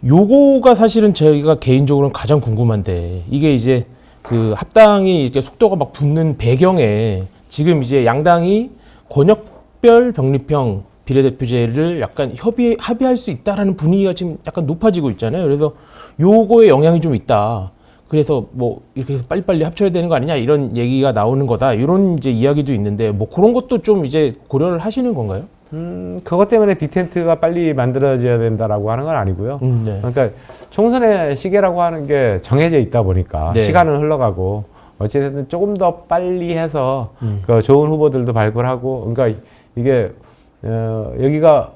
요거가 사실은 제가 개인적으로는 가장 궁금한데 이게 이제 그 합당이 이렇게 속도가 막 붙는 배경에 지금 이제 양당이 권역별 병립형 비례대표제를 약간 합의할 수 있다라는 분위기가 지금 약간 높아지고 있잖아요. 그래서 요거에 영향이 좀 있다. 그래서 뭐 이렇게 해서 빨리빨리 합쳐야 되는 거 아니냐 이런 얘기가 나오는 거다. 이런 이제 이야기도 있는데 뭐 그런 것도 좀 이제 고려를 하시는 건가요? 그것 때문에 빅텐트가 빨리 만들어져야 된다라고 하는 건 아니고요. 네. 그러니까 총선의 시계라고 하는 게 정해져 있다 보니까 네. 시간은 흘러가고 어찌됐든 조금 더 빨리 해서 그 좋은 후보들도 발굴하고 그러니까 이게 여기가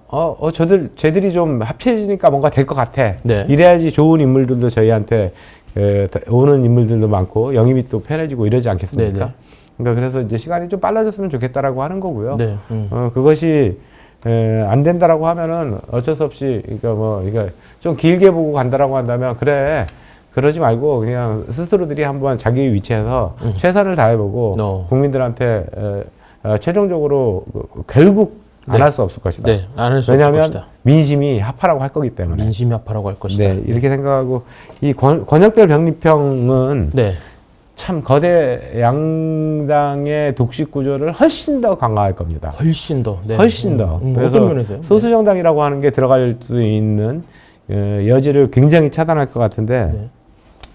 쟤들이 좀 합쳐지니까 뭔가 될 것 같아. 네. 이래야지 좋은 인물들도 저희한테 오는 인물들도 많고 영입이 또 편해지고 이러지 않겠습니까? 네네. 그러니까 그래서 이제 시간이 좀 빨라졌으면 좋겠다라고 하는 거고요. 네. 그것이 안 된다라고 하면은 어쩔 수 없이 그러니까 좀 길게 보고 간다라고 한다면 그래 그러지 말고 그냥 스스로들이 한번 자기 위치에서 최선을 다해보고 국민들한테 최종적으로 결국 안 할 수 없을 것이다. 네, 안 할 수 없을 왜냐하면 것이다. 민심이 합하라고 할 거기 때문에. 민심이 합하라고 할 것이다. 네, 이렇게 생각하고 이 권역별 병립형은 네. 참 거대 양당의 독식 구조를 훨씬 더 강화할 겁니다. 훨씬 더. 네. 훨씬 더. 그래서 어떤 면에서요? 소수 정당이라고 하는 게 들어갈 수 있는 여지를 굉장히 차단할 것 같은데 네.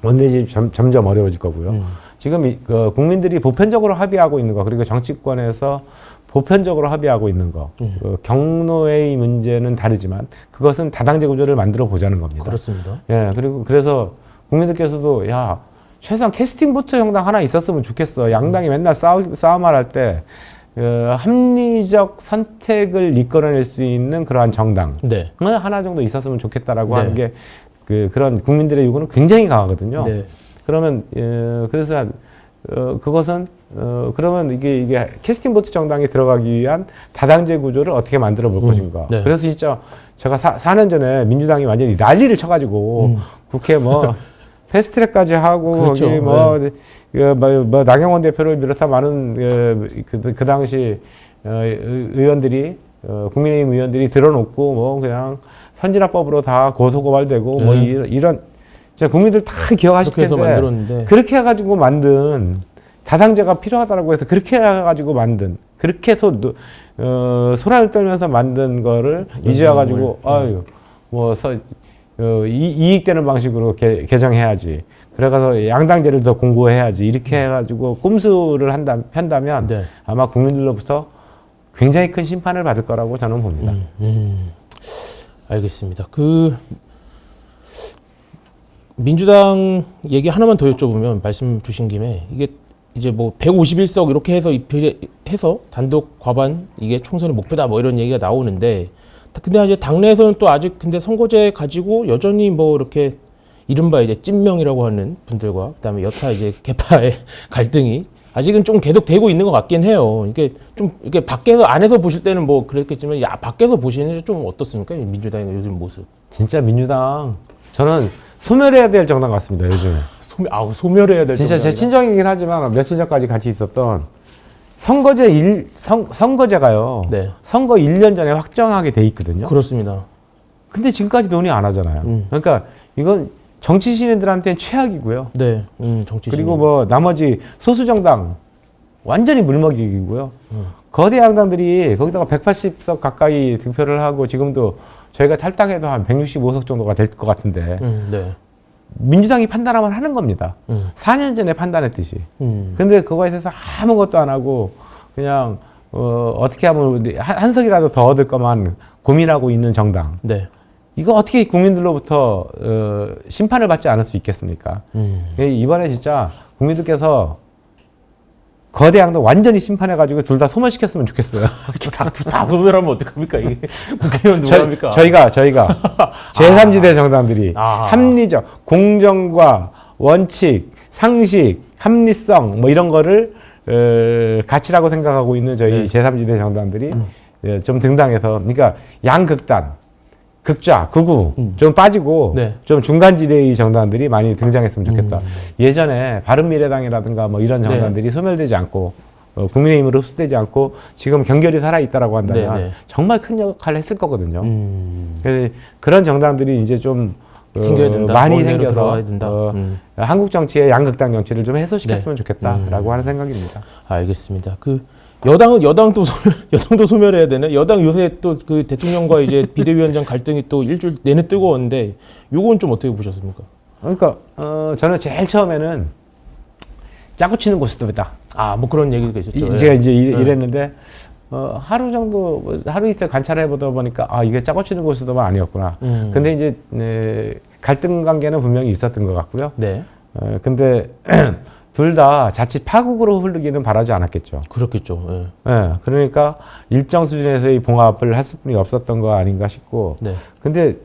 원내집 점점 어려워질 거고요. 지금 국민들이 보편적으로 합의하고 있는 거 그리고 정치권에서 보편적으로 합의하고 있는 거 경로의 문제는 다르지만 그것은 다당제 구조를 만들어 보자는 겁니다. 그렇습니다. 예, 그리고 그래서 국민들께서도 야 최소한 캐스팅 보트 정당 하나 있었으면 좋겠어. 양당이 맨날 싸움을 할 때 합리적 선택을 이끌어낼 수 있는 그러한 정당 네. 하나 정도 있었으면 좋겠다라고 네. 하는 게 그런 국민들의 요구는 굉장히 강하거든요. 네. 그러면 그래서 그것은 그러면 이게 캐스팅 보트 정당에 들어가기 위한 다당제 구조를 어떻게 만들어 볼 것인가. 네. 그래서 진짜 제가 4년 전에 민주당이 완전히 난리를 쳐가지고 국회 뭐 패스트트랙까지 하고 그렇죠. 거기 뭐 나경원 대표를 비롯한 많은 그 당시 의원들이 국민의힘 의원들이 들어놓고 뭐 그냥 선진화법으로 다 고소고발되고 뭐 이런 제가 국민들 다 기억하실 그렇게 해서 텐데 만들었는데 그렇게 해가지고 만든 다당제가 필요하다라고 해서 그렇게 해가지고 만든 그렇게 해서 소란을 떨면서 만든 거를 이제 와가지고 아유 뭐 이익되는 방식으로 개정해야지. 그래가서 양당제를 더 공고해야지. 이렇게 해가지고 꼼수를 편다면 네. 아마 국민들로부터 굉장히 큰 심판을 받을 거라고 저는 봅니다. 알겠습니다. 민주당 얘기 하나만 더 여쭤보면 말씀 주신 김에 이게 이제 뭐 151석 이렇게 해서 단독 과반 이게 총선의 목표다 뭐 이런 얘기가 나오는데 근데 이제 당내에서는 또 아직 근데 선거제 가지고 여전히 뭐 이렇게 이른바 이제 찐명이라고 하는 분들과 그다음에 여타 이제 개파의 갈등이 아직은 좀 계속 되고 있는 것 같긴 해요. 이게 좀 이렇게 밖에서 안에서 보실 때는 뭐 그랬겠지만 밖에서 보시는 좀 어떻습니까? 민주당의 요즘 모습. 진짜 민주당 저는 소멸해야 될 정당 같습니다. 요즘에. 소멸해야 될 진짜 제 친정이긴 하지만 며칠 전까지 같이 있었던 선거제가요. 네. 선거 1년 전에 확정하게 돼 있거든요. 그렇습니다. 근데 지금까지 논의 안 하잖아요. 그러니까 이건 정치 시민들한테는 최악이고요. 네. 정치 그리고 뭐 나머지 소수 정당 완전히 물먹이고요. 거대 양당들이 거기다가 180석 가까이 득표를 하고 지금도 저희가 탈당해도 한 165석 정도가 될 것 같은데 네. 민주당이 판단하면 하는 겁니다. 4년 전에 판단했듯이. 근데 그거에 대해서 아무것도 안 하고 그냥 어떻게 하면 한 석이라도 더 얻을 것만 고민하고 있는 정당. 네. 이거 어떻게 국민들로부터 심판을 받지 않을 수 있겠습니까? 이번에 진짜 국민들께서 거대 양당 완전히 심판해가지고 둘 다 소멸시켰으면 좋겠어요. 다 소멸하면 어떡합니까? 이게 국회의원 누가 합니까? 저희가 제3지대 정당들이 합리적, 공정과 원칙, 상식, 합리성 뭐 이런 거를 가치라고 생각하고 있는 저희 제3지대 정당들이 좀 등당해서 그러니까 양극단, 극좌, 극우 좀 빠지고 좀 중간지대의 정당들이 많이 등장했으면 좋겠다. 예전에 바른미래당이라든가 뭐 이런 정당들이 소멸되지 않고 국민의힘으로 흡수되지 않고 지금 경결이 살아있다라고 한다면 네, 네. 정말 큰 역할을 했을 거거든요. 그래서 그런 정당들이 이제 좀 생겨야 된다. 많이 원내로 생겨서 들어가야 된다. 한국 정치의 양극당 정치를 좀 해소시켰으면 좋겠다라고 하는 생각입니다. 알겠습니다. 그 여당도 여당도 소멸해야 되네. 여당 요새 또 그 대통령과 이제 비대위원장 갈등이 또 일주일 내내 뜨거웠는데 요건 좀 어떻게 보셨습니까? 그러니까 저는 제일 처음에는 짜고 치는 고스톱이다. 아, 뭐 그런 얘기가 있었죠. 제가 이제 이랬는데 하루 정도 하루 이틀 관찰해 보다 보니까 아 이게 짜고 치는 고스톱은 아니었구나. 근데 이제 갈등 관계는 분명히 있었던 것 같고요. 네. 근데 둘 다 자칫 파국으로 흐르기는 바라지 않았겠죠. 그렇겠죠. 예. 예, 그러니까 일정 수준에서의 봉합을 할 수뿐이 없었던 거 아닌가 싶고. 네. 근데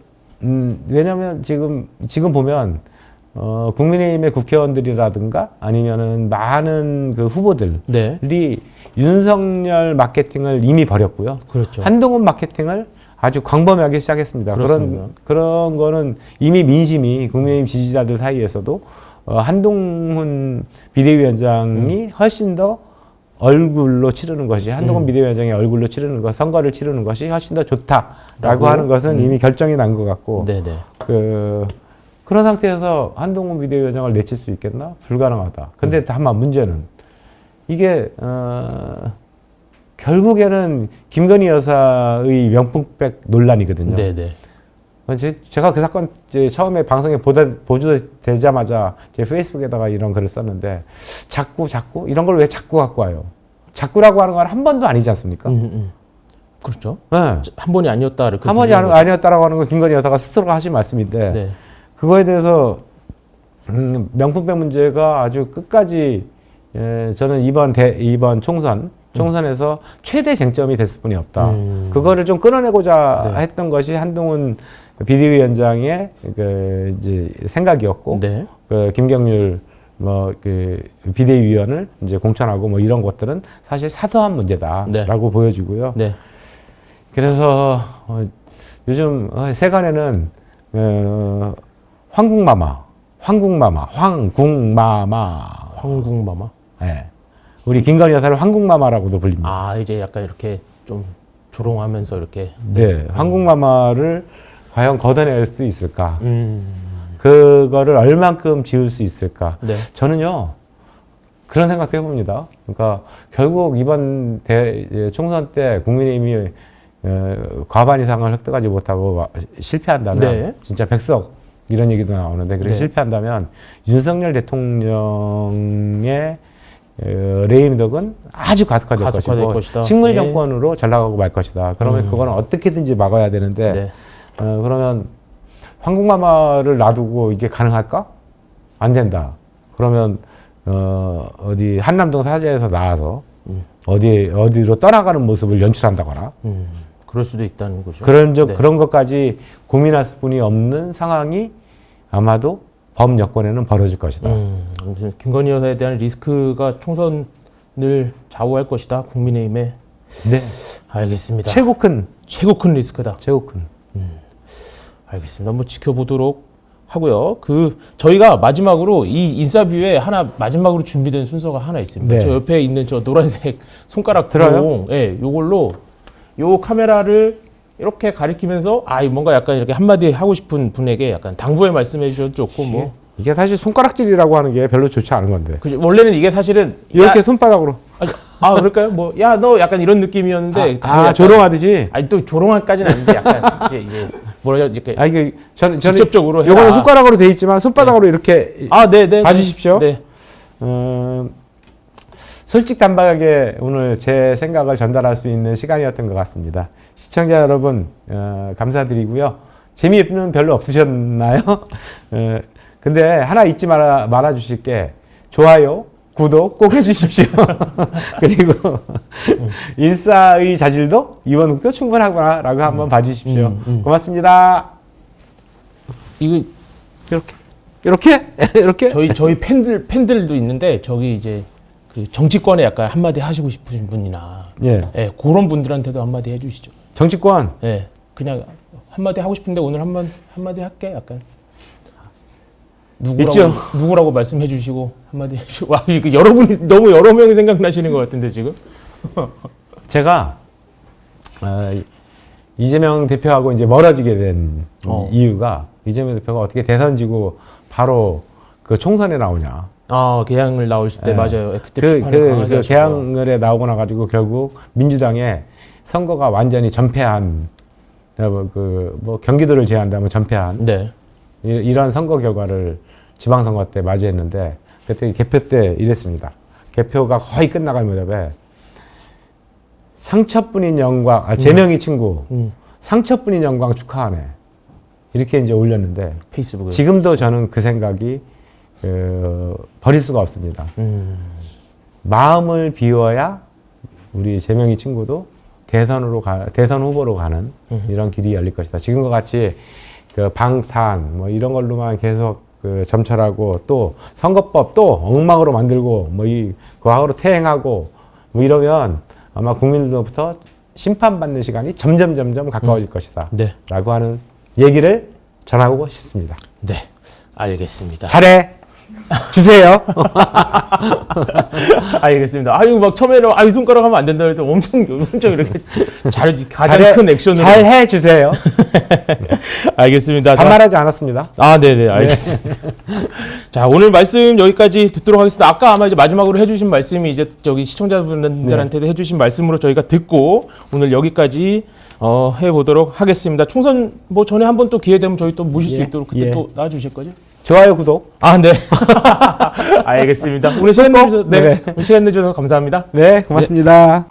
왜냐하면 지금 보면 국민의힘의 국회의원들이라든가 아니면은 많은 그 후보들이 네. 윤석열 마케팅을 이미 버렸고요. 그렇죠. 한동훈 마케팅을 아주 광범위하게 시작했습니다. 그렇습니다. 그런 거는 이미 민심이 국민의힘 지지자들 사이에서도 한동훈 비대위원장이 훨씬 더 얼굴로 치르는 것이 한동훈 비대위원장의 얼굴로 치르는 것, 선거를 치르는 것이 훨씬 더 좋다라고 하는 것은 이미 결정이 난 것 같고 네네. 그런 상태에서 한동훈 비대위원장을 내칠 수 있겠나? 불가능하다. 근데 다만 문제는 이게 결국에는 김건희 여사의 명품백 논란이거든요. 네네. 제가 그 사건 처음에 방송에 보도되자마자 제 페이스북에다가 이런 글을 썼는데 자꾸 이런 걸 왜 자꾸 갖고 와요? 자꾸라고 하는 건 한 번도 아니지 않습니까? 그렇죠. 네. 한 번이 아니었다. 이렇게 한 번이 아니었다라고 하는 건 김건희 여사가 스스로가 하신 말씀인데 네. 그거에 대해서 명품백 문제가 아주 끝까지 저는 이번 총선에서 최대 쟁점이 됐을 뿐이 없다. 그거를 좀 끊어내고자 했던 것이 한동훈 비대위원장의 이제 생각이었고, 네. 김경률 비대위원을 이제 공천하고 뭐 이런 것들은 사실 사소한 문제다라고 보여지고요. 네. 그래서 요즘 세간에는 황궁마마. 네. 우리 김건희 여사를 황궁마마라고도 불립니다. 아, 이제 약간 이렇게 좀 조롱하면서 이렇게. 네, 황궁마마를 과연 걷어낼 수 있을까? 그거를 얼만큼 지울 수 있을까? 네. 저는요, 그런 생각도 해봅니다. 그러니까 결국 이번 총선 때 국민의힘이 과반 이상을 획득하지 못하고 실패한다면 네. 진짜 백석 이런 얘기도 나오는데 그렇게 네. 실패한다면 윤석열 대통령의 레임덕은 아주 가속화될 것이고 식물 정권으로 잘 나가고 말 것이다. 그러면 그거는 어떻게든지 막아야 되는데 네. 그러면 황궁마마를 놔두고 이게 가능할까? 안 된다. 그러면 어디 한남동 사저에서 나와서 어디로 떠나가는 모습을 연출한다거나 그럴 수도 있다는 거죠. 그런 것까지 고민할 수뿐이 없는 상황이 아마도 범 여권에는 벌어질 것이다. 김건희 여사에 대한 리스크가 총선을 좌우할 것이다. 국민의힘에. 네. 알겠습니다. 최고 큰 리스크다. 최고 큰. 알겠습니다. 한번 지켜보도록 하고요. 저희가 마지막으로 이 인사뷰에 마지막으로 준비된 순서가 하나 있습니다. 네. 저 옆에 있는 저 노란색 손가락 들어요? 공, 예, 요걸로 요 카메라를 이렇게 가리키면서 뭔가 약간 이렇게 한마디 하고 싶은 분에게 약간 당부의 말씀해 주셔도 좋고 뭐 이게 사실 손가락질이라고 하는 게 별로 좋지 않은 건데. 원래는 이게 사실은 이렇게 손바닥으로. 그럴까요? 뭐 너 약간 이런 느낌이었는데 약간, 조롱하듯이. 또 조롱할까지는 아닌데 약간 이제 뭐라 이렇게 이게 저는 직접적으로 해라. 요거는 손가락으로 돼 있지만 손바닥으로 이렇게 네. 봐주십시오. 네. 솔직담박하게 오늘 제 생각을 전달할 수 있는 시간이었던 것 같습니다. 시청자 여러분 감사드리고요. 재미는 별로 없으셨나요? 근데 하나 잊지 말아 주실 게 좋아요, 구독 꼭 해주십시오. 그리고 인싸의 자질도 이원욱도 충분하구나라고 한번 봐주십시오. 고맙습니다. 이거 이렇게 저희 팬들도 있는데 저기 이제 그 정치권에 약간 한마디 하시고 싶으신 분이나 그런 분들한테도 한마디 해주시죠. 정치권 그냥 한마디 하고 싶은데 오늘 한마디 할게 약간. 있죠. 누구라고 말씀해 주시고 한마디 해주시고. 와, 이거 여러분이 너무 여러 명이 생각나시는 것 같은데 지금. 제가 이재명 대표하고 이제 멀어지게 된 이유가 이재명 대표가 어떻게 대선 지고 바로 그 총선에 나오냐. 개항을 나오실 때 네. 맞아요. 그때 비판을 강하게 그 하셔서. 개항을에 나오고 나가지고 결국 민주당의 선거가 완전히 전패한 뭐 경기도를 제외한다면 전패한 네. 이런 선거 결과를 지방선거 때 맞이했는데 그때 개표 때 이랬습니다. 개표가 거의 끝나갈 무렵에 상처뿐인 영광, 제명이 친구 상처뿐인 영광 축하하네 이렇게 이제 올렸는데 페이스북에. 지금도 저는 그 생각이 버릴 수가 없습니다. 마음을 비워야 우리 제명이 친구도 대선 후보로 가는 이런 길이 열릴 것이다. 지금과 같이 그 방탄 뭐 이런 걸로만 계속 그 점철하고 또 선거법 또 엉망으로 만들고 뭐 그하고 퇴행하고 뭐 이러면 아마 국민들로부터 심판받는 시간이 점점 가까워질 것이다. 네. 라고 하는 얘기를 전하고 싶습니다. 네. 알겠습니다. 잘해 주세요. 알겠습니다. 아유 막 처음에는 아이 손가락 하면 안 된다 그랬더니 엄청 이렇게 가장 큰 액션으로 잘해 주세요. 알겠습니다. 반말하지 않았습니다. 네네 알겠습니다. 자 오늘 말씀 여기까지 듣도록 하겠습니다. 아까 아마 이제 마지막으로 해주신 말씀이 이제 저기 시청자분들한테도 해주신 말씀으로 저희가 듣고 오늘 여기까지 해보도록 하겠습니다. 총선 뭐 전에 한번 또 기회 되면 저희 또 모실 수 있도록 그때 또 나와주실 거죠? 좋아요, 구독. 네. 알겠습니다. 오늘 시간 내주셔서, 네. 오늘 시간 내주셔서 감사합니다. 네, 고맙습니다.